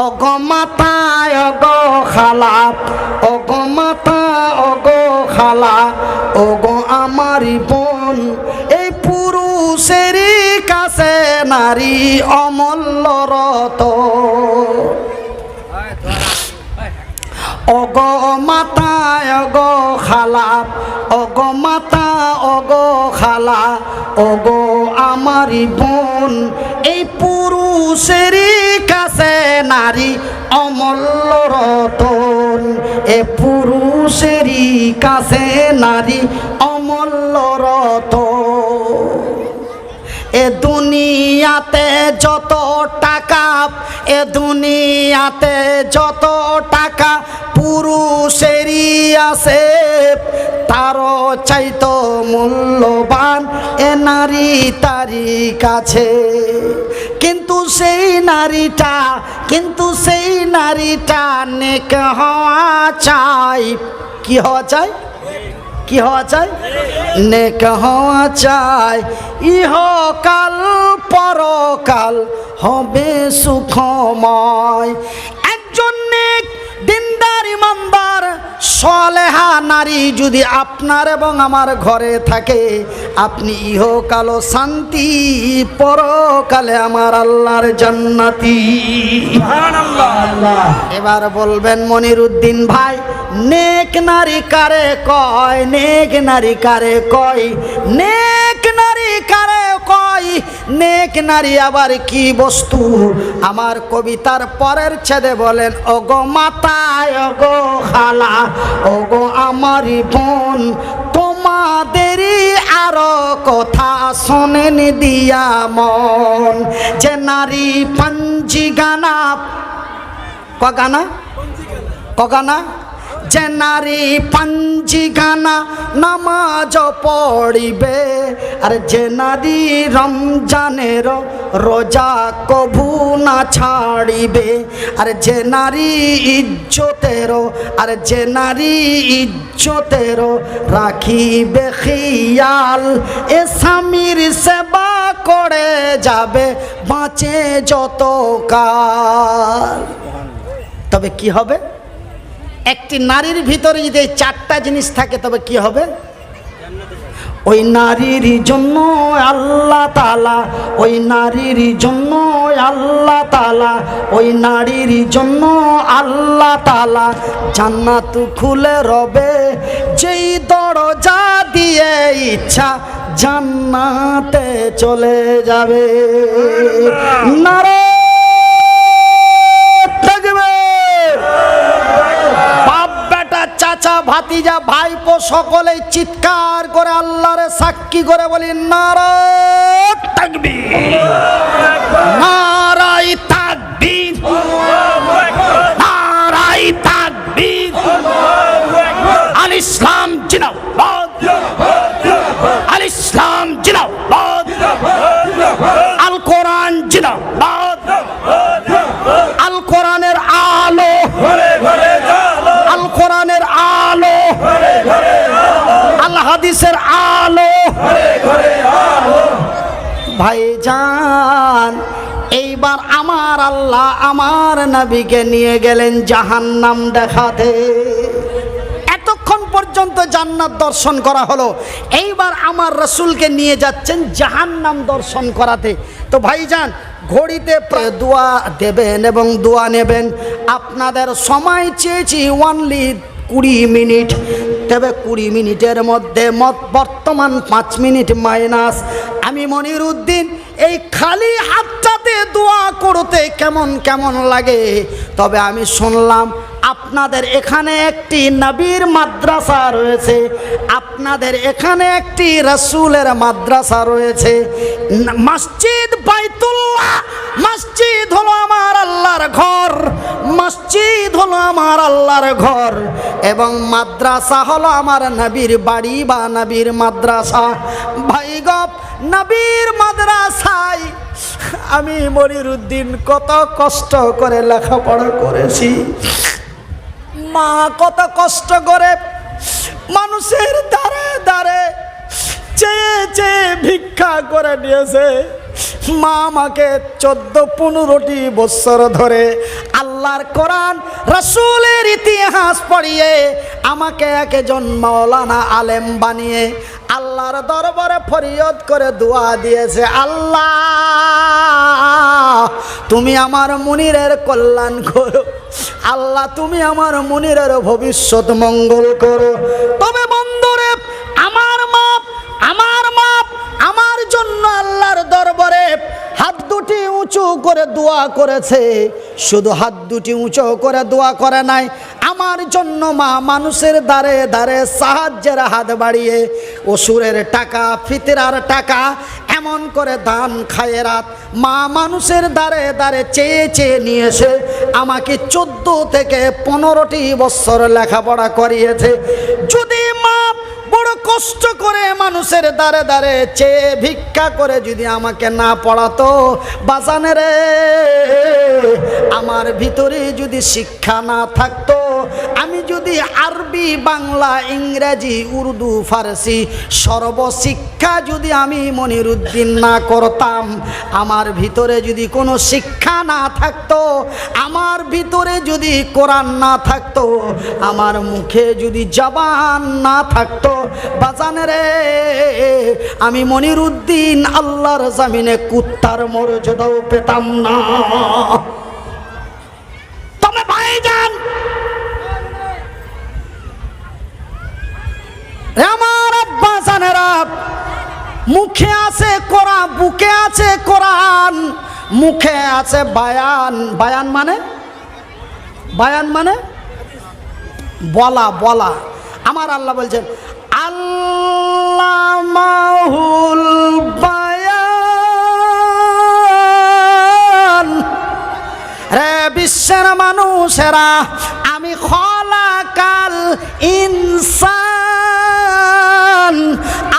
ওগো মাতা ওগো খালা, ওগো মাতা ওগো খালা, ওগো আমারি বোন, এই পুরুষের কাছে নারী অমূল্য রতন। ওগো মাতা ওগো খালা, ওগো মাতা ওগো খালা, ওগো আমারি বোন, এই পুরুষের কাছে নারী অমূল্য রতন, এ পুরুষের কাছে নারী অমূল্য রতন। এ দুনিয়াতে যত টাকা, এ দুনিয়াতে যত টাকা পুরুষেরই আছে, তারও চাইতো মূল্যবান এ নারী তারি কাছে। কিন্তু সেই নারীটা, কিন্তু সেই নারীটা নেক হওয়া চাই। কি হওয়া চাই? কি হওয়া চাই? নেক হওয়া চাই। ইহকাল পরকাল হবে সুখময়। একজন নেক দিনদার ইমানদার সালেহা নারী যদি আপনার এবং আমার ঘরে থাকে, আপনি ইহকালও শান্তি, পরকালে আমার আল্লাহর জান্নাতি। সুবহানাল্লাহ। এবার বলবেন মনিরুদ্দিন ভাই, নেক নারী কারে কয়? নেক নারী কারে কয়? নেক নারী কারে কয়? নেক নারী আবার কি বস্তু? আমার কবিতার পরের ছেদে বলেন, ওগো মাতা ওগো খালা, ওগো আমারি বোন, তোমাদেরই আরো কথা শোনেন দিয়া মন। যে নারী পাঞ্জি গানা, কগানা কগানা, যে নারী পাঞ্জি গানা নামাজ পড়িবে, আর যে নারী রমজানের রোজা কভু না ছাড়িবে, আর যে নারী ইজ্জতের, আর যে নারী ইজ্জতের রাখিবে খেয়াল, এ স্বামীর সেবা করে যাবে বাঁচে যত কাল। তবে কি হবে? একটি নারীর ভিতরে যদি এই চারটা জিনিস থাকে তবে কি হবে? ওই নারীর জন্য আল্লাহ তাআলা, ওই নারীর জন্য আল্লাহ তাআলা, ওই নারীর জন্য আল্লাহ তাআলা জান্নাত খুলে রবে, যেই দরজা দিয়ে ইচ্ছা জান্নাতে চলে যাবে। নারে চাচা ভাতিজা ভাইপো সকলেই চিৎকার করে আল্লাহর সাক্ষী করে বলি, নারায়ে তাকবীর, নারায়ে তাকবীর, নারায়ে তাকবীর। আল ইসলাম জিন্দাবাদ, আল ইসলাম জিন্দাবাদ, আল কোরআন জিন্দাবাদ, আল কোরআনের আলো, আল কোরআনের আলো, আল হাদিসের আলো। ভাইজান, এইবার আমার আল্লাহ আমার নবীকে নিয়ে গেলেন জাহান্নাম দেখাতে। এতক্ষণ পর্যন্ত জান্নাত দর্শন করা হলো, এইবার আমার রাসূলকে নিয়ে যাচ্ছেন জাহান্নাম দর্শন করাতে। তো ভাইজান, ঘড়িতে দোয়া দেবেন এবং দোয়া নেবেন। আপনাদের সময় চেয়েছি অনলি 20 মিনিট, তবে 20 মিনিটের মধ্যে বর্তমান 5 মিনিট মাইনাস। আমি মনিরুদ্দিন এই খালি হাতটাতে দোয়া করতে কেমন কেমন লাগে। তবে আমি শুনলাম আপনাদের এখানে একটি নবীর মাদ্রাসা রয়েছে, আপনাদের এখানে একটি রাসূলের মাদ্রাসা রয়েছে। মসজিদ বাইতুল্লাহ, মসজিদ হলো আমার আল্লাহর ঘর, মসজিদ হলো আমার আল্লাহর ঘর, এবং মাদ্রাসা হলো আমার নবীর বাড়ি বা নবীর মাদ্রাসা। ভাই গো, নবীর মাদ্রাসায় আমি মনিরুদ্দিন কত কষ্ট করে লেখাপড়া করেছি। মা কত কষ্ট করে মানুষের দ্বারে দ্বারে চেয়ে চেয়ে ভিক্ষা করে নিয়েছে। মা আমাকে 14-15টি বছর ধরে আল্লাহ আল্লাহর কোরআন রাসূলের ইতিহাস পড়িয়ে আমাকে একজন মাওলানা আলেম বানিয়ে আল্লাহর দরবারে ফরিয়াদ করে দোয়া দিয়েছে, আল্লাহ তুমি আমার মুনিরের কল্যাণ করো, আল্লাহ তুমি আমার মুনিরের ভবিষ্যৎ মঙ্গল করো। তবে বন্ধুরে, আমার মাপ আমার জন্য আল্লাহর দরবারে হাত দুটি উঁচু করে দোয়া করেছে। শুধু হাত দুটি উঁচু করে দোয়া করে নাই, আমার জন্য মা মানুষের দ্বারে দ্বারে সাহায্যের হাত বাড়িয়ে ওসুরের টাকা, ফিতরার টাকা, এমন করে দান খায়রাত মা মানুষের দ্বারে দ্বারে চেয়ে চেয়ে নিয়েছে। আমাকে 14 থেকে 15টি বছর লেখাপড়া করিয়েছে। যদি মা বড় কষ্ট করে মানুষের দ্বারে দ্বারে চেয়ে ভিক্ষা করে যদি আমাকে না পড়াতো, বাজানে রে, আমার ভিতরে যদি শিক্ষা না থাকতো, আমি যদি আরবি, বাংলা, ইংরেজি, উর্দু, ফারসি সর্বশিক্ষা যদি আমি মনিরুদ্দিন না করতাম, আমার ভিতরে যদি কোনো শিক্ষা না থাকতো, আমার ভিতরে যদি কোরআন না থাকতো, আমার মুখে যদি জবান না থাকতো, বাজানে রে, আমি মনিরুদ্দিন আল্লাহর জমিনে কুত্তার মর্যাদাও পেতাম না। তবে ভাইজান, আমার আব্বা জানেরা, মুখে আছে কোরআন, বুকে আছে কোরআন, মুখে আছে বায়ান। বায়ান মানে বলা বলা। আমার আল্লাহ বলছেন, আল্লামাহুল বায়ান। রে বিশ্বের মানুষেরা, আমি খলাকাল ইনসান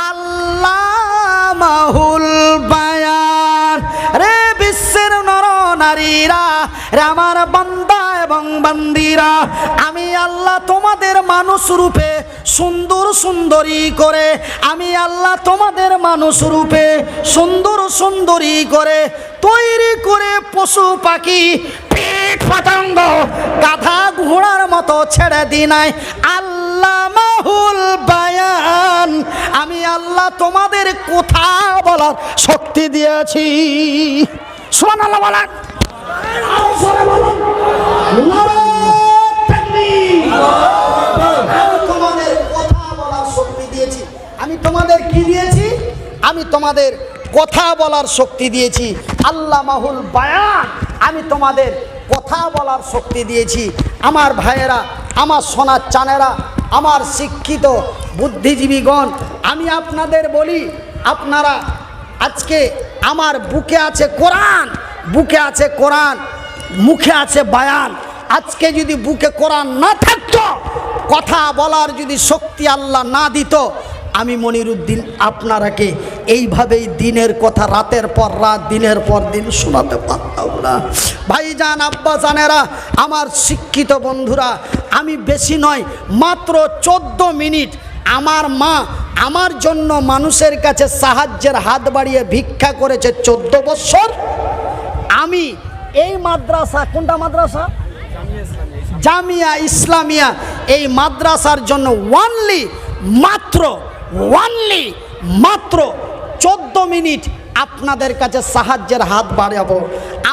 আল্লামাহুল বায়ান। রে বিশ্বের নর নারীরা, রে আমার বান্দা এবং বান্দিরা, আমি আল্লাহ তোমাদের মানুষ রূপে সুন্দর সুন্দরী করে, আমি আল্লাহ তোমাদের মানুষ রূপে সুন্দর সুন্দরী করে তৈরি করে পশু পাখি, পেট পতঙ্গ, গাধা ঘোড়ার মতো ছেড়ে দিই নাই। আল্লামাহুল বায়ান, আমি আল্লাহ তোমাদের কথা বলার শক্তি দিয়েছি। সুবহানাল্লাহ বলেন। তোমাদের কথা বলার শক্তি দিয়েছি। আমি তোমাদের কি দিয়েছি? আমি তোমাদের কথা বলার শক্তি দিয়েছি। আল্লামাহুল বায়ান, আমি তোমাদের কথা বলার শক্তি দিয়েছি। আমার ভাইয়েরা, আমার সোনার চানেরা, আমার শিক্ষিত বুদ্ধিজীবীগণ, আমি আপনাদের বলি, আপনারা আজকে আমার বুকে আছে কোরআন, বুকে আছে কোরআন, মুখে আছে বায়ান। আজকে যদি বুকে কোরআন না থাকতো, কথা বলার যদি শক্তি আল্লাহ না দিত, আমি মনিরুদ্দিন আপনারাকে এইভাবেই দিনের কথা রাতের পর রাত, দিনের পর দিন শোনাতে পারতাম না। ভাইজান, আব্বা জানেরা, আমার শিক্ষিত বন্ধুরা, আমি বেশি নয়, মাত্র 14 মিনিট আমার মা আমার জন্য মানুষের কাছে সাহায্যের হাত বাড়িয়ে ভিক্ষা করেছে 14 বছর। আমি এই মাদ্রাসা, কোনটা মাদ্রাসা? জামিয়া ইসলামিয়া, এই মাদ্রাসার জন্য মাত্র 14 মিনিট আপনাদের কাছে সাহায্যের হাত বাড়াবো।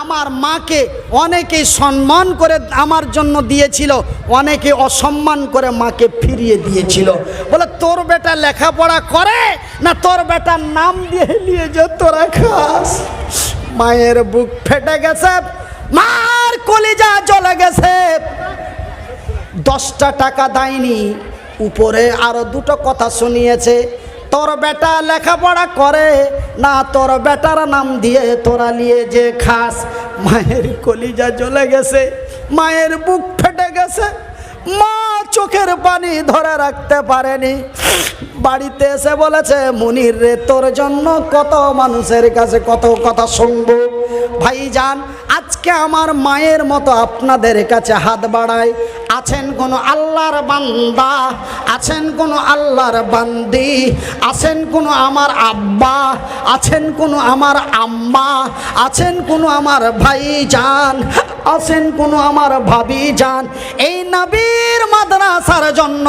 আমার মাকে অনেকেই সম্মান করে আমার জন্য দিয়েছিল, অনেকে অসম্মান করে মাকে ফিরিয়ে দিয়েছিল। বলে তোর বেটা লেখাপড়া করে না, তোর বেটার নাম দিয়ে নিয়ে যে তোরা খাস। মায়ের বুক ফেটে গেছে, মার কলিজা জ্বলে গেছে। 10টা টাকা দেয়নি, উপরে আরো 2টো কথা শুনিয়েছে, তোর বেটা লেখাপড়া করে না, তোর বেটার নাম দিয়ে তোরা নিয়ে যে খাস। মায়ের কলিজা জ্বলে গেছে, মায়ের বুক ফেটে গেছে, মা চোখের পানি ধরে রাখতে পারেনি। বাড়িতে এসে বলেছে, মুনির রে, তোর জন্য কত মানুষের কাছে কত কথা শুনবো। ভাইজান, আজকে আমার মায়ের মতো আপনাদের কাছে হাত বাড়ায়। আছেন কোনো আল্লাহর বান্দা, আছেন কোনো আল্লাহর বান্দি, আছেন কোনো আমার আব্বা, আছেন কোনো আমার আম্মা, আছেন কোনো আমার ভাইজান, আছেন কোনো আমার ভাবি যান, এই নবীর মাদ্রাসার জন্য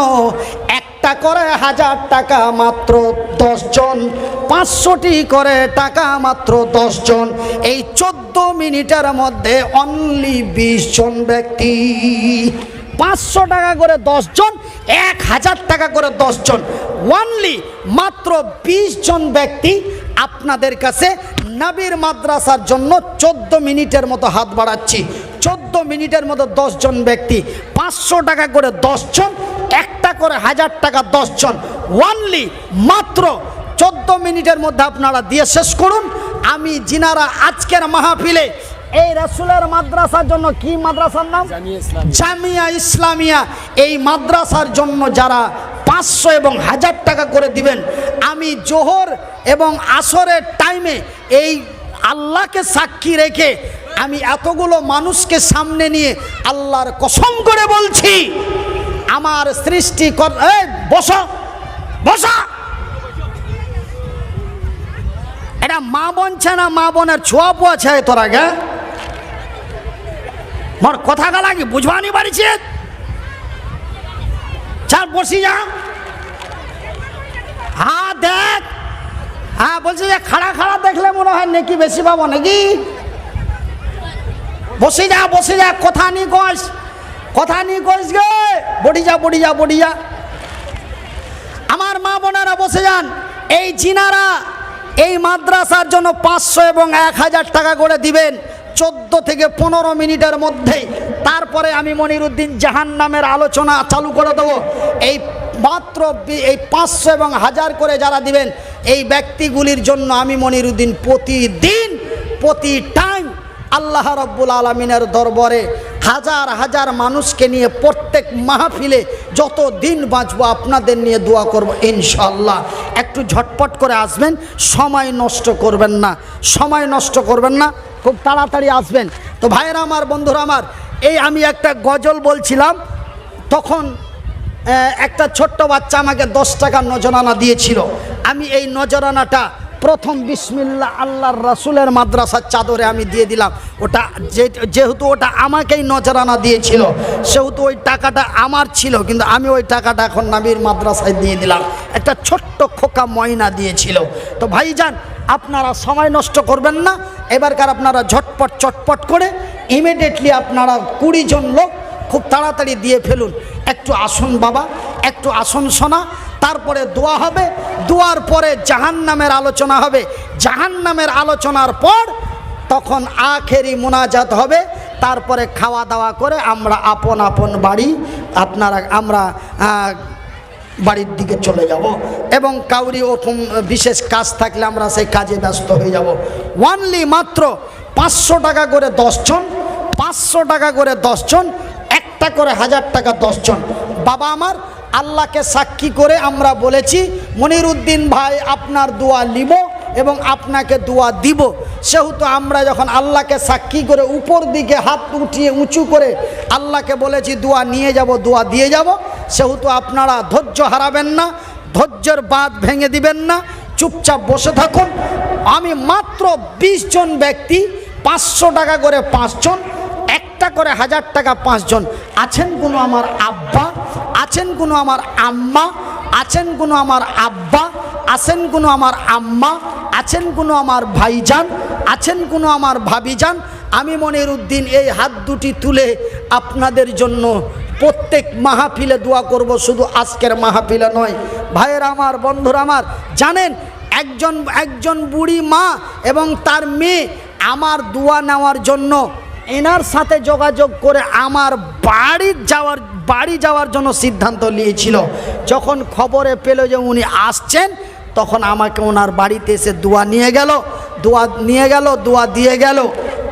একটা করে 1000 টাকা মাত্র 10 জন, 500টি করে টাকা মাত্র 10 জন, এই 14 মিনিটের মধ্যে অনলি 20 জন ব্যক্তি, 500 টাকা করে 10 জন, 1000 টাকা করে 10 জন, অনলি মাত্র 20 জন ব্যক্তি আপনাদের কাছে নবীর মাদ্রাসার জন্য 14 মিনিটের মতো হাত বাড়াচ্ছি। 14 মিনিটের মতো 10 জন ব্যক্তি, 500 টাকা করে 10 জন, একটা করে 1000 টাকা 10 জন, অনলি মাত্র 14 মিনিটের মধ্যে আপনারা দিয়ে শেষ করুন। আমি যিনারা আজকের মাহফিলে এই রাসূলের মাদ্রাসার জন্য, কি মাদ্রাসার নাম? জামিয়া ইসলামিয়া, এই মাদ্রাসার জন্য যারা 500 এবং 1000 টাকা করে দিবেন, আমি জোহর এবং আসরের টাইমে এই আল্লাহকে সাক্ষী রেখে আমি এতগুলো মানুষকে সামনে নিয়ে আল্লাহর কসম করে বলছি, আমার সৃষ্টি বসা বসা, এটা মা বোনছে না মা বোনের ছোঁয়া পোয়া আছে তোরা গে মোর কথা গালা কি বুঝবানি পারিছে? চাল বসি যা, হ্যাঁ দেখ, হ্যাঁ বলছি যে খাড়া খাড়া দেখলে মনে হয় নাকি বেশি পাবো নাকি? বসে যা বসে যা, কথা নি কস, কথা নি কস গে, বডি যা বডি যা বডি যা। আমার মা বোনেরা বসে যান। এই জিনারা এই মাদ্রাসার জন্য 500 এবং 1000 টাকা করে দিবেন 14 থেকে 15 মিনিটের মধ্যে, তারপরে আমি মনিরুদ্দিন জাহান্নামের আলোচনা চালু করে দেবো। এই মাত্র এই 500 এবং 1000 করে যারা দিবেন এই ব্যক্তিগুলির জন্য আমি মনিরুদ্দিন প্রতিদিন প্রতি টাইম আল্লাহ রাব্বুল আলামিনের দরবারে হাজার হাজার মানুষকে নিয়ে প্রত্যেক মাহফিলে যত দিন বাঁচবো আপনাদের নিয়ে দোয়া করব ইনশাআল্লাহ। একটু ঝটপট করে আসবেন, সময় নষ্ট করবেন না, সময় নষ্ট করবেন না, খুব তাড়াতাড়ি আসবেন। তো ভাইয়েরা আমার, বন্ধুরা আমার, এই আমি একটা গজল বলছিলাম, তখন একটা ছোট্ট বাচ্চা আমাকে 10 টাকা নজরানা দিয়েছিল। আমি এই নজরানাটা প্রথম বিসমিল্লাহ আল্লাহর রাসূলের মাদ্রাসার চাদরে আমি দিয়ে দিলাম। ওটা যেহেতু ওটা আমাকেই নজরানা দিয়েছিল, সেহেতু ওই টাকাটা আমার ছিল, কিন্তু আমি ওই টাকাটা এখন নবীর মাদ্রাসায় দিয়ে দিলাম। একটা ছোট্ট খোকা ময়না দিয়েছিল। তো ভাইজান, আপনারা সময় নষ্ট করবেন না, এবারকার আপনারা ঝটপট চটপট করে ইমিডিয়েটলি আপনারা 20 জন লোক খুব তাড়াতাড়ি দিয়ে ফেলুন। একটু আসুন বাবা, একটু আসুন শোনা, তারপরে দোয়া হবে, দোয়ার পরে জাহান্নামের আলোচনা হবে, জাহান্নামের আলোচনার পর তখন আখেরি মুনাজাত হবে, তারপরে খাওয়া দাওয়া করে আমরা আপন আপন বাড়ি আমরা বাড়ির দিকে চলে যাব, এবং কাউরি ওরকম বিশেষ কাজ থাকলে আমরা সেই কাজে ব্যস্ত হয়ে যাব। অনলি মাত্র 500 টাকা করে 10 জন, 500 টাকা করে 10 জন, একটা করে 1000 টাকা 10 জন। বাবা আমার, আল্লাহকে সাক্ষী করে আমরা বলেছি মনিরুদ্দিন ভাই আপনার দোয়া নিব এবং আপনাকে দোয়া দিব। সেহেতু আমরা যখন আল্লাহকে সাক্ষী করে উপর দিকে হাত উঠিয়ে উঁচু করে আল্লাহকে বলেছি দোয়া নিয়ে যাব, দোয়া দিয়ে যাব, সেহেতু আপনারা ধৈর্য হারাবেন না, ধৈর্যের বাঁধ ভেঙে দিবেন না, চুপচাপ বসে থাকুন। আমি মাত্র 20 জন ব্যক্তি, 500 টাকা করে 5 জন, একটা করে 1000 টাকা 5 জন। আছেন কোনো আমার আব্বা, আছেন কোনো আমার আম্মা, আছেন কোনো আমার আব্বা, আছেন কোনো আমার আম্মা, আছেন কোনো আমার ভাইজান, আছেন কোনো আমার ভাবিজান? আমি মনিরুদ্দিন এই হাত দুটি তুলে আপনাদের জন্য প্রত্যেক মাহফিলে দোয়া করব, শুধু আজকের মাহফিলে নয়। ভাইয়েরা আমার, বন্ধুরা আমার, জানেন একজন বুড়ি মা এবং তার মেয়ে আমার দোয়া নেওয়ার জন্য এনার সাথে যোগাযোগ করে আমার বাড়ি যাওয়ার জন্য সিদ্ধান্ত নিয়েছিল। যখন খবরে পেল যে উনি আসছেন, তখন আমাকে ওনার বাড়িতে এসে দোয়া দিয়ে গেল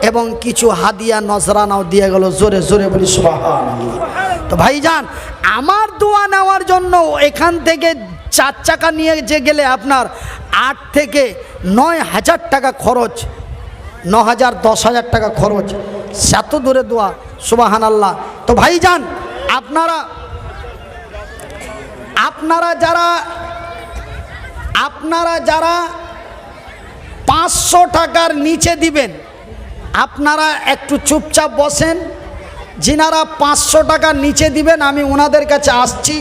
এবং কিছু হাদিয়া নজরানাও দিয়ে গেল। জোরে জোরে বলি সুবহানাল্লাহ। তো ভাইজান, আমার দোয়া নেওয়ার জন্য এখান থেকে 4 চাকা নিয়ে যে গেলে আপনার 8 থেকে 9,000 টাকা খরচ, 9,000 10,000 টাকা খরচ, এত দূরে দোয়া, সুবহানাল্লাহ। তো ভাইজান, আপনারা যারা 500 টাকার নিচে দিবেন, আপনারা একটু চুপচাপ বসেন। যিনারা 500 টাকা নিচে দিবেন আমি ওনাদের কাছে আসছি।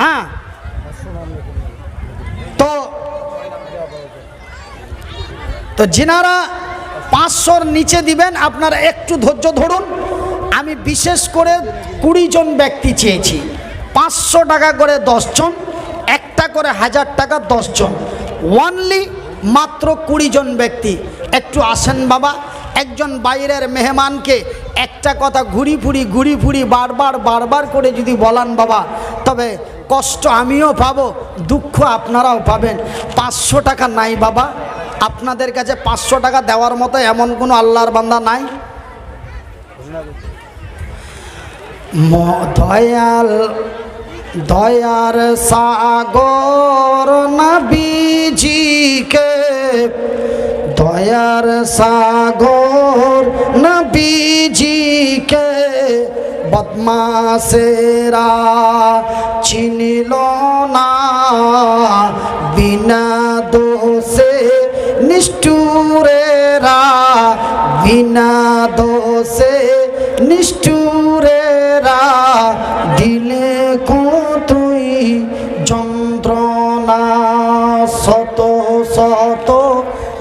হ্যাঁ, তো যিনারা 500-র নিচে দিবেন আপনারা একটু ধৈর্য ধরুন। আমি বিশেষ করে 20 জন ব্যক্তি চেয়েছি, 500 টাকা করে 10 জন, একটা করে 1000 টাকা 10 জন, ওনলি মাত্র 20 জন ব্যক্তি। একটু আসেন বাবা। একজন বাইরের মেহমানকে একটা কথা ঘুরি ফুরি বারবার করে যদি বলান বাবা, তবে কষ্ট আমিও পাবো, দুঃখ আপনারাও পাবেন। 500 টাকা নাই বাবা, আপনাদের কাছে 500 টাকা দেওয়ার মতো এমন কোনো আল্লাহর বান্দা নাই? দয়ার সাগর নবীজিকে, দয়ার সাগর নবীজিকে বদমাশেরা চিনিল না, বিনা দোষে নিষ্ঠুরেরা, বিনা দোষে নিষ্ঠুরেরা দিলে কতই যন্ত্রণা, শত শত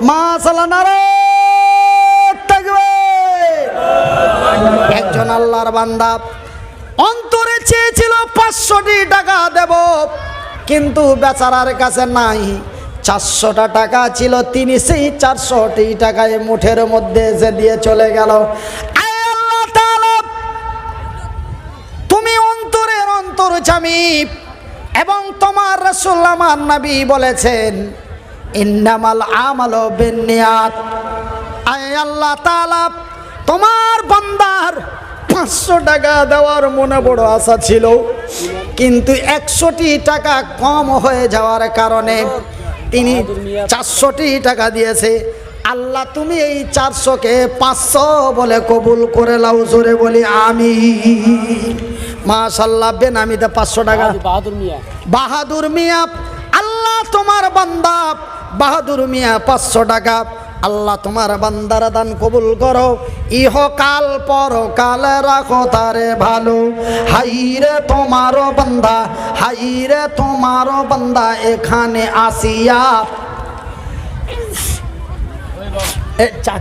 মাশাআল্লাহ নারায়ে তাকবীর। একজন আল্লাহর বান্দা অন্তরে চেয়েছিল 500 টাকা দেব, কিন্তু বেচারার কাছে নাই। 400 টাকা ছিল, তিনি সেই 400 টাকায় মুঠের মধ্যে এসে দিয়ে চলে গেল। আল্লাহ তাআলা, তুমি অন্তরের অন্তর্যামী এবং তোমার রাসূল আমার নবী বলেছেন ইন্নামাল আমালু বিন্নিয়াত। আয় আল্লাহ তাআলা, তোমার বান্দার 500 টাকা দেওয়ার মনে বড় আশা ছিল, কিন্তু 100 টাকা কম হয়ে যাওয়ার কারণে তিনি 400 টাকা দিয়েছে। আল্লাহ তুমি এই 400-কে 500 বলে কবুল করে লাও, জোরে বলি আমিন। মাশাআল্লাহ, বেনামিতে 500 টাকা। বাহাদুর মিয়া, আল্লাহ তোমার বান্দা বাহাদুর মিয়া 500 টাকা। আল্লাহ তোমার বান্দার দান কবুল করো, ইহকাল পরকাল রাখো তারে ভালো। হাইরে তোমারও বান্দা, হাইরে তোমারও বান্দা এখানে আসিয়া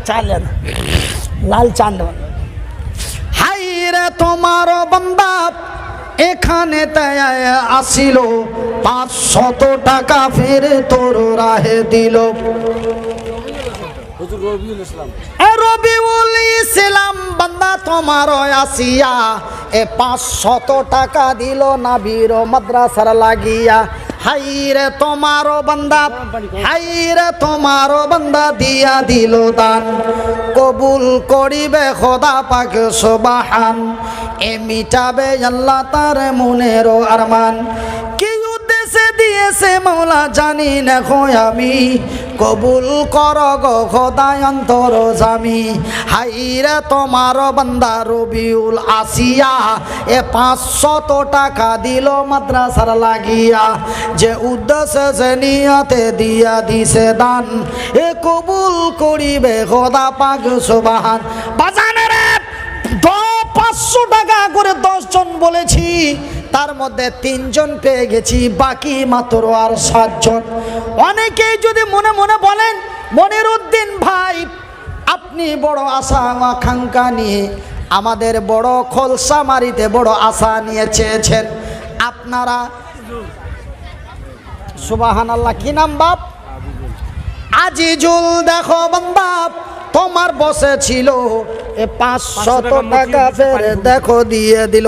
চালেন লাল চাঁদ, হাইরে তোমারও বান্দা এখানে আসিল, 500 টাকা ফের তোর রাহে দিল। রবিউল ইসলাম বান্দা তোমার আসিয়া 500 টাকা দিল নাবির মাদ্রাসার লাগিয়া। হাইরে তোমারও বান্দা, হাইরে তোমারও বান্দা দিয়া দিল দান, কবুল করিবে খোদা পাক সুবহান। এ মিটাবে আল্লাহ তার মনের আরমান। কি উদ্দেশ্যে দিয়েছে মওলা জানি না আমি, কবুল কর গো খোদা অন্তর জামি। হাইরে তোমার বান্দা রবিউল আসিয়া 500 টাকা দিল মাদ্রাসার লাগিয়া। যে উদ্দেশ্যে যে নিয়তে দিয়া দিছে দান, এ কবুল করিবে খোদা পাক সুবহান। বাজানেরে 500 টাকা করে 10 জন বলেছি, তার মধ্যে 3 জন পেয়ে গেছি, বাকি মাত্র আর 7 জন। অনেকেই যদি মনে মনে বলেন মনিরউদ্দিন ভাই আপনি বড় আশা আকাঙ্ক্ষা নিয়ে আমাদের বড় খোলসা মারিতে বড় আশা নিয়ে চেয়েছেন, আপনারা সুবহানাল্লাহ। কি নাম বাপ? আজিজুল। দেখো বান্দা তোমার বসে ছিল 500 টাকা ফের দেখো দিয়ে দিল।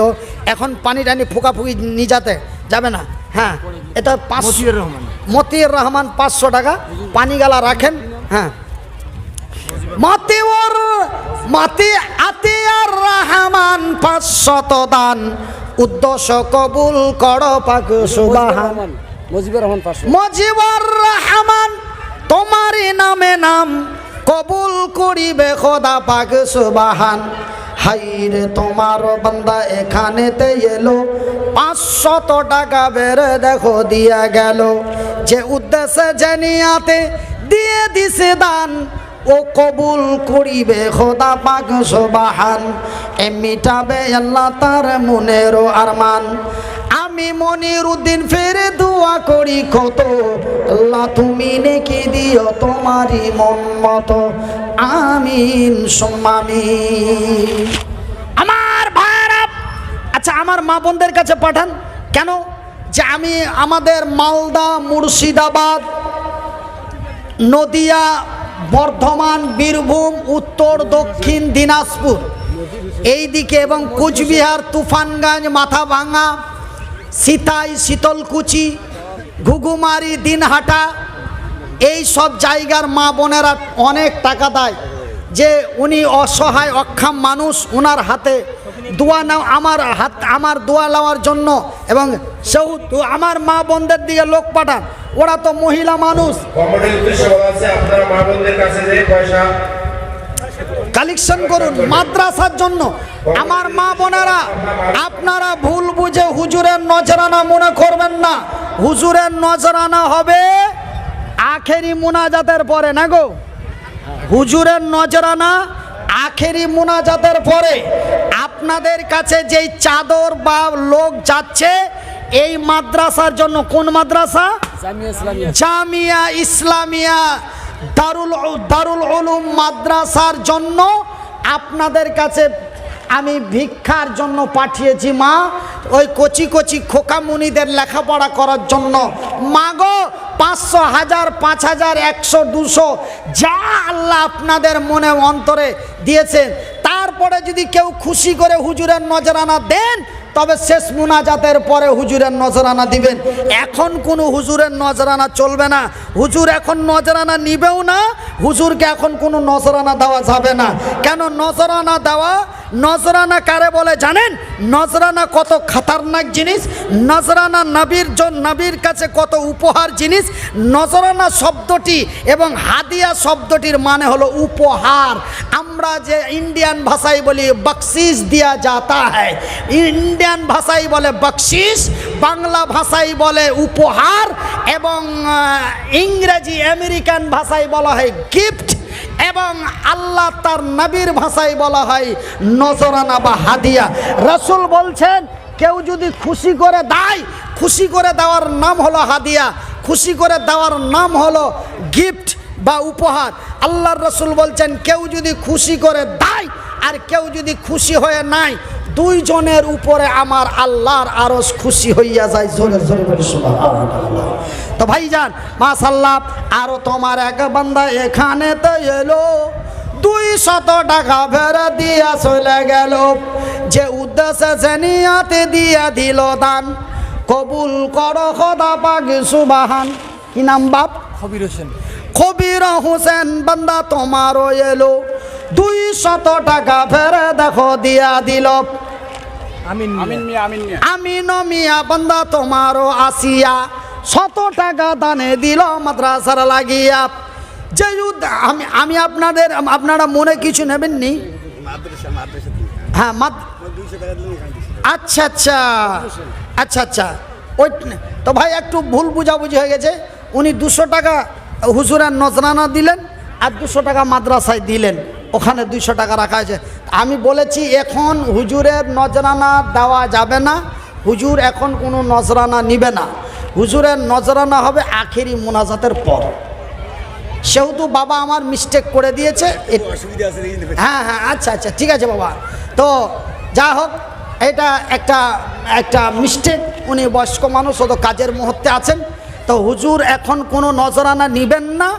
এখন পানি টানি ফুকাফুকি নিয়ে যাতে যাবে না। হ্যাঁ, এটা মতিউর রহমান 500 টাকা পানি গালা রাখেন। হ্যাঁ, আতিয়ার রহমান 500 দান, উদ্দেশ্য কবুল করো পাক সুবহান। মুজিবুর রহমান তোমারই নামে নাম, কবুল করিবে খোদা পাক সুবহান। হাইরে তোমার বান্দা এখানেতে এলো, 500 টাকা বেড়ে দেখো দিয়া গেল। যে উদ্দেশ্যে যে নিয়াতে দিয়ে দিছে দান, ও কবুল করিবে খোদা পাক সুবহান, এ মিটাবে আল্লাহ তার মনের আরমান। আমি মনিরউদ্দিন ফেরে দোয়া করি কত, আল্লাহ তুমি নেকি দিও তোমারই মন মতো, আমিন সুম্মা আমিন। আমার ভাইরা, আচ্ছা আমার মা বোনদের কাছে পাঠান কেন, যে আমি আমাদের মালদা, মুর্শিদাবাদ, নদিয়া, বর্ধমান, বীরভূম, উত্তর দক্ষিণ দিনাজপুর এই দিকে এবং কুচবিহার, তুফানগঞ্জ, মাথাভাঙা, সিতাই, শীতলকুচি, ঘুঘুমারি, দিনহাটা এই সব জায়গার মা বোনেরা অনেক টাকা দেয়, যে উনি অসহায় অক্ষম মানুষ, ওনার হাতে দোয়া নাও, আমার দোয়া নেওয়ার জন্য। এবং সেও আমার মা বোনদের দিকে লোক পাঠান, ওরা তো মহিলা মানুষ, কালেকশন করুন মাদ্রাসার জন্য। আমার মা বোনেরা, আপনারা ভুল বুঝে হুজুরের নজরানা মনে করবেন না, হুজুরের নজরানা হবে আখেরি মুনাজাতের পরে না গো, হুজুরের নজরানা আখেরি মুনাজাতের পরে। আপনাদের কাছে যেই চাদর বা লোক যাচ্ছে এই মাদ্রাসার জন্য, কোন মাদ্রাসা? জামিয়া ইসলামিয়া দারুল উলুম মাদ্রাসার জন্য আপনাদের কাছে আমি ভিক্ষার জন্য পাঠিয়েছি মা, ওই কচি কচি খোকামুনিদের লেখাপড়া করার জন্য। মাগো 500, 1000, 5000, 100, 200 যা আল্লাহ আপনাদের মনে অন্তরে দিয়েছেন, তারপরে যদি কেউ খুশি করে হুজুরের নজরানা দেন তবে শেষ মুনাজাতের পরে হুজুরের নজরানা দিবেন। এখন কোনো হুজুরের নজরানা চলবে না, হুজুর এখন নজরানা নিবেও না, হুজুরকে এখন কোনো নজরানা দেওয়া যাবে না। কেন নজরানা দেওয়া? নজরানা কারে বলে জানেন? নজরানা কত খাতারনাক জিনিস, নজরানা নবীর কাছে কত উপহার জিনিস। নজরানা শব্দটি এবং হাদিয়া শব্দটির মানে হলো উপহার। আমরা যে ইন্ডিয়ান ভাষায় বলি বকশিস দিয়া যাতা হ্যায়, ইন্ডিয়ান ভাষায় বলে বকশিস, বাংলা ভাষায় বলে উপহার, এবং ইংরেজি আমেরিকান ভাষায় বলা হয় গিফট, এবং আল্লাহ তার নবীর ভাষায় বলা হয় নজরানা বা হাদিয়া। রাসূল বলছেন কেউ যদি খুশি করে দেয়, খুশি করে দেওয়ার নাম হলো হাদিয়া, খুশি করে দেওয়ার নাম হলো গিফট বা উপহার। আল্লাহর রাসূল বলছেন কেউ যদি খুশি করে দেয় আর কেউ যদি খুশি হয়ে নাই, দুইজনের উপরে আমার আল্লাহর আরশ খুশি হইয়া যায়। জোরে জোরে বলি সুবহানাল্লাহ। তো ভাইজান মাশাআল্লাহ, আরো তোমার এক বান্দা এখানে তো এলো, 200 টাকা ফেরত দিয়া চলে গেল, যে উদ্দেশ্যে যে নিয়তে দিয়া দিল দান, কবুল করো খোদা পাক সুবহান। কি নাম বাপ? খবির হোসেন। খবির হোসেন বান্দা তোমারও এলো, 200 টাকা ফেরত দেখো দিয়া দিল। আমিন মিয়া বান্দা তোমারও আসিয়া 100 টাকা দানে দিল মাদ্রাসার লাগিয়া। যে আমি আপনারা মনে কিছু নেবেননি? হ্যাঁ, আচ্ছা আচ্ছা আচ্ছা আচ্ছা, ওই তো ভাই একটু ভুল বুঝাবুঝি হয়ে গেছে। উনি 200 টাকা হুজুরের নজরানা দিলেন আর 200 টাকা মাদ্রাসায় দিলেন, ওখানে 200 টাকা রাখা আছে। আমি বলেছি এখন হুজুরের নজরানা দেওয়া যাবে না, হুজুর এখন কোনো নজরানা নিবে না, হুজুরের নজরানা হবে আখেরি মুনাজাতের পর। সেহেতু বাবা আমার মিস্টেক করে দিয়েছে। হ্যাঁ হ্যাঁ, আচ্ছা আচ্ছা, ঠিক আছে বাবা। তো যা হোক, এটা একটা মিস্টেক। উনি বয়স্ক মানুষ, ও তো কাজের মুহূর্তে আছেন। তো হুজুর এখন কোনো নজরানা নিবেন না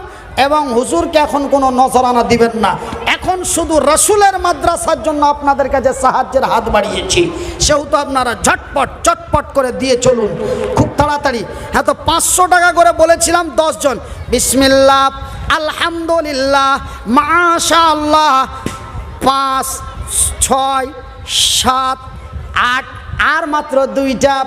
এবং হুজুরকে এখন কোনো নজরানা দিবেন না। এখন শুধু রাসূলের মাদ্রাসার জন্য আপনাদের কাছে সাহায্যের হাত বাড়িয়েছি, সেহেতু আপনারা চটপট করে দিয়ে চলুন খুব তাড়াতাড়ি। হ্যাঁ, তো 500 টাকা করে বলেছিলাম 10 জন। বিসমিল্লাহ, আলহামদুলিল্লাহ, মাশাআল্লাহ, 5, 6, 7, 8, আর মাত্র 2টা।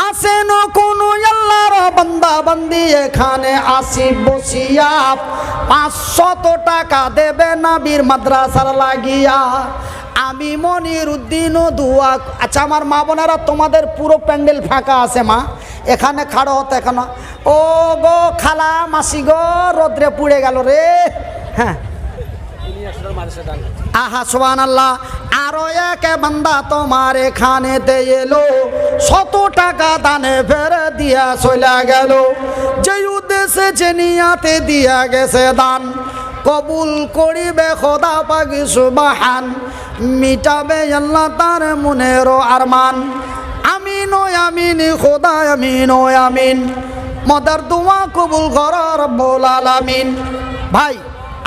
আসেন কোন আল্লাহর বান্দা বান্দি এখানে আসি বসিয়া, 500 টাকা দেবে নবীর মাদ্রাসার লাগিয়া। আমি মনিরউদ্দিন দোয়া। আচ্ছা আমার মা বোনেরা, তোমাদের পুরো প্যান্ডেল ফাঁকা আছে মা, এখানে খাড়ো হতো এখানে। ও গো খালা মাসি গো, রোদ্রে পুড়ে গেল রে, হ্যাঁ আহা সুবহানাল্লাহ। আরো এক বান্দা তোমার এখানেতে এলো, 100 টাকা দানে ফেরে দিয়া চলে গেল। যে উদ্দেশ্যে যে নিয়াতে দিয়া গেছে দান, কবুল করিবে খোদা পাক সুবহান, মিটাবে আল্লাহ তার মনের আরমান। আমিন ও আমিন খোদা আমিন ও আমিন, মদার দোয়া কবুল কর রব্বুল আলামিন। ভাই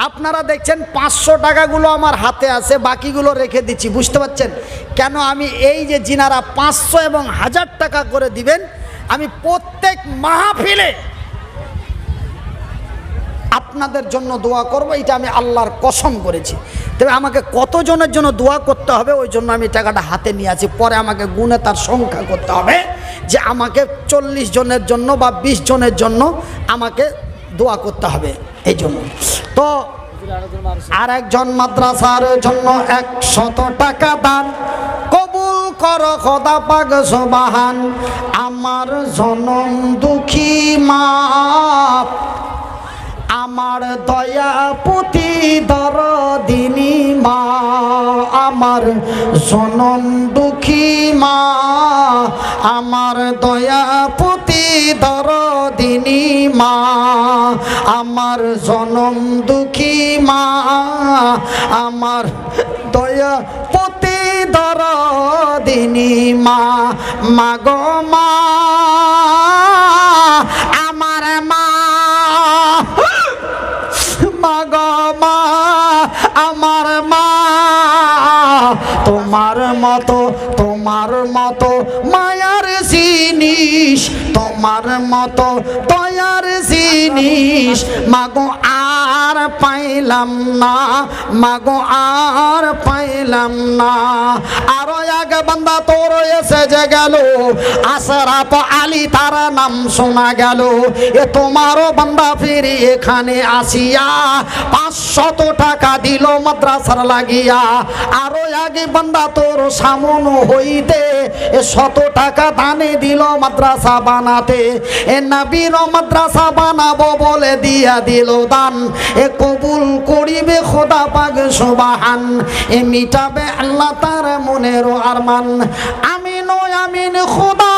আপনারা দেখছেন 500 টাকাগুলো আমার হাতে আছে, বাকিগুলো রেখে দিচ্ছি, বুঝতে পারছেন কেন? আমি এই যে জিনারা 500 এবং 1000 টাকা করে দিবেন, আমি প্রত্যেক মাহফিলে আপনাদের জন্য দোয়া করব, এটা আমি আল্লাহর কসম করেছি। তবে আমাকে কতজনের জন্য দোয়া করতে হবে ওই জন্য আমি টাকাটা হাতে নিয়ে আছি, পরে আমাকে গুণে তার সংখ্যা করতে হবে যে আমাকে 40 জনের জন্য বা 20 জনের জন্য আমাকে দোয়া করতে হবে। এই জন্য তো আর একজন মাদ্রাসার জন্য 100 টাকা দান কবুল কর খোদা পাক সুবহান। আমার জনম দুঃখী মা, আমার দয়া পুতি দরদিনী মা, আমার জনম দুঃখী মা, আমার দয়া পুতি দরদিনী মা, আমার জনম দুঃখী মা, আমার দয়া পুতি দরদিনী মা। মাগো মা আমার মা, মাগো মা আমার মা, তোমার মতো মায়ার জিনিস, তোমার মতো দয়ার জিনিস মাগো আর পাইলাম না, মাগো আর পাইলাম না। আরো এক বান্দা তোর এসে যে গেল, আশরাফ আলী তার নাম শোনা গেল। এ তোমারও বান্দা ফিরে এখানে আসিয়া 500 টাকা দিল মাদ্রাসার লাগিয়া। আরো এক বান্দা তোর সামন হইতে 100 টাকা দানে দিল মাদ্রাসা বানাতে। এ নবীর মাদ্রাসা বানাবো বলে দিয়া দিল দান, এ কবুল করিবে খোদা পাক সুবহান, এ মিটাবে আল্লাহ তার মনের আরমান। আমিন ও আমিন খোদা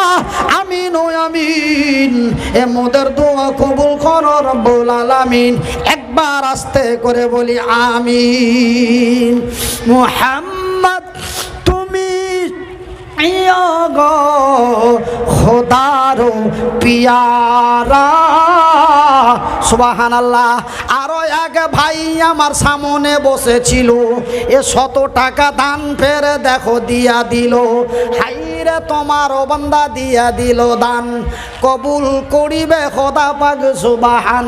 আমিন ও আমিন, এ মোদের দোয়া কবুল কর রব্বুল আলামিন। একবার আস্তে করে বলি আমিন। মুহাম্মদ তুমি গো খোদারো পিয়ারা, সুবহানাল্লাহ। আরো এক ভাই আমার সামনে বসেছিল, এ 100 টাকা দান ফেরে দেখো দিয়া দিল। হাইরে তোমারও বান্দা দিয়া দিল দান, কবুল করিবে খোদা পাক সুবহান,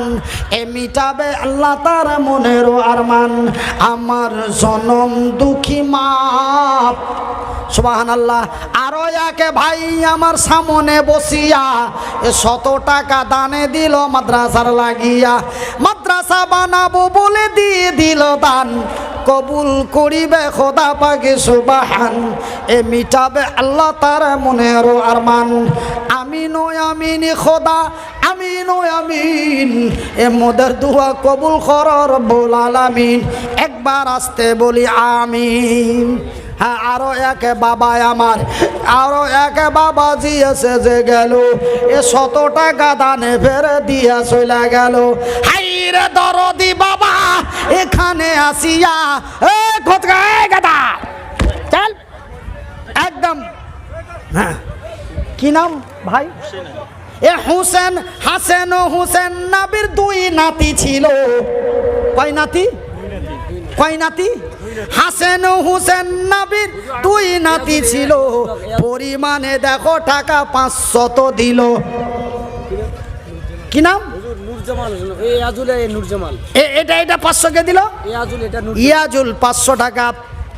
এ মিটাবে আল্লাহ তার মনের আরমান। আমার জনম দুঃখী মা, সুবহানাল্লাহ। আরো এক ভাই আমার সামনে বসিয়া 100 টাকা দানে দিল মাদ্রাসার লাগিয়া। মাদ্রাসা বানাবো বলে দিয়ে দিল দান, কবুল করিবে খোদা পাক সুবহান, এ মিটাবে আল্লাহ তার মনের আরমান। আমিন ও আমিন খোদা আমিন ও আমিন, এ মোদের দোয়া কবুল কর রব্বুল আলামিন। একবার আসতে বলি আমিন। হ্যাঁ আরো এক বাবা আমার, আরো এক বাবাজি এসে যে গেল, এ 100 টাকা দানে ফেরে দিয়া চলে গেল। হাইরে দরদি বাবা এখানে আসিয়া, এ খোদা গাদা চল একদম। হ্যাঁ কি নাম ভাই? এ হুসেন, হাসেন ও হুসেন নবীর 2 নাতি ছিল। কয় নাতি? কয় নাতি? হাসেন ও হুসেন নবীর 2 নাতি ছিল। পরিমাণে দেখো টাকা 500 দিল। কি নাম? এটা 500 কে দিল? ইয়াজুল 500 টাকা,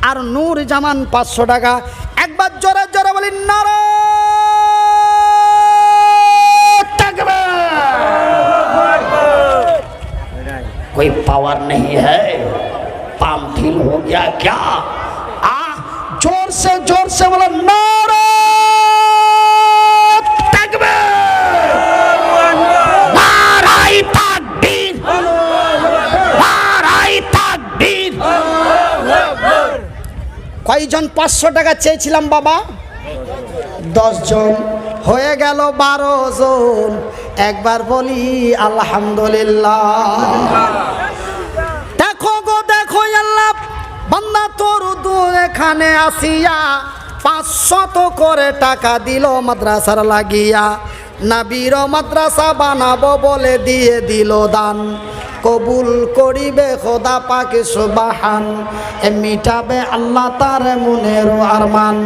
আর নূর জামান 500 টাকা। একবার জোরে জোরে বলি নারে তাকবীর। कोई पावर नहीं है, पाम ढील हो गया क्या? जोर से बोलो नारे तकबीर, नारे तकबीर, नारे কয়জন 500 টাকা চেয়েছিলাম বাবা? 10 জন, হয়ে গেল 12 জন। একবার বলি আলহামদুলিল্লাহ। দেখো গো দেখো আল্লাহ, বান্দা তোর দূর এখানে আসিয়া 500 করে টাকা দিল মাদ্রাসার লাগিয়া, নবীর মাদ্রাসা বানাবো বলে দিয়ে দিল দান। কবুল করিবে খোদা পাক সুবহান, মিটাবে আল্লাহ তার মনের আরমান।